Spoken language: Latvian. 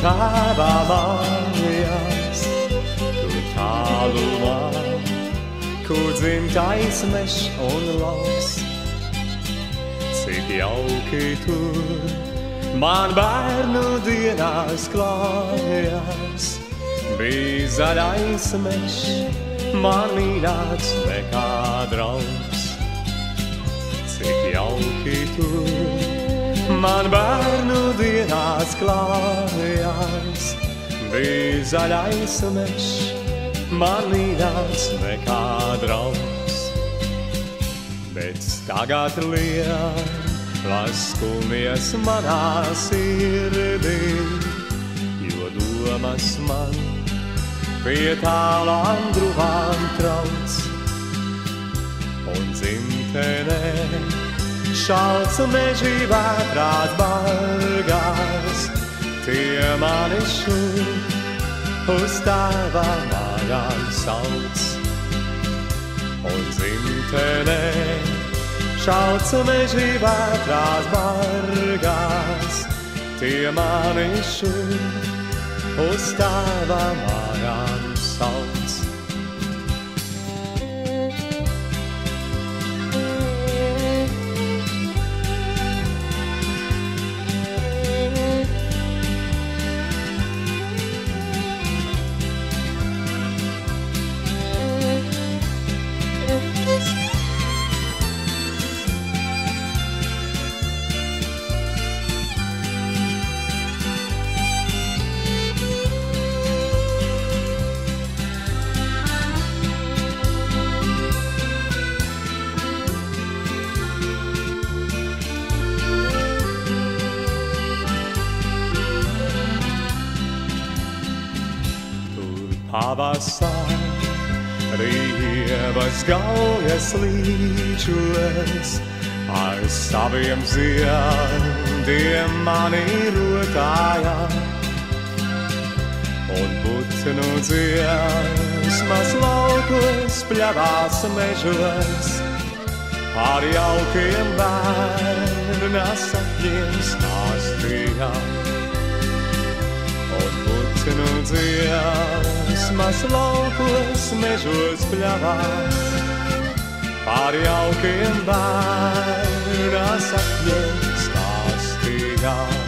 Tavā mājās, tur tālumā, kur dzimtais mežs un lauks. Cik jauki tur man bērnu dienās klājās, bija zaļais mežs, man mīļāks nekā draugs. Cik jauki tur man bērnu dienās klājās, bija zaļais mežs, man mīļāks nekā draugs. Bet tagad lielas skumjas manā sirdī, jo domas man pie tālām druvām trauc. Un dzimtenē šalts meži vētrās bargās, tie mani šur uz tēva mājām sauc. Un dzimtenē šalts meži vētrās bargās, tie mani šur uz tēva mājām sauc. Pavasarī ievas gaujas līčos, ar saviem ziediem mani rotājā. Un putnu dziesmas laukos pļavās mežos, ar jaukiem bērna sapņiem stāstījām. Un putnu dziesmas laukos mežos pļavās, par jaukiem bērna sapņiem stāstījām.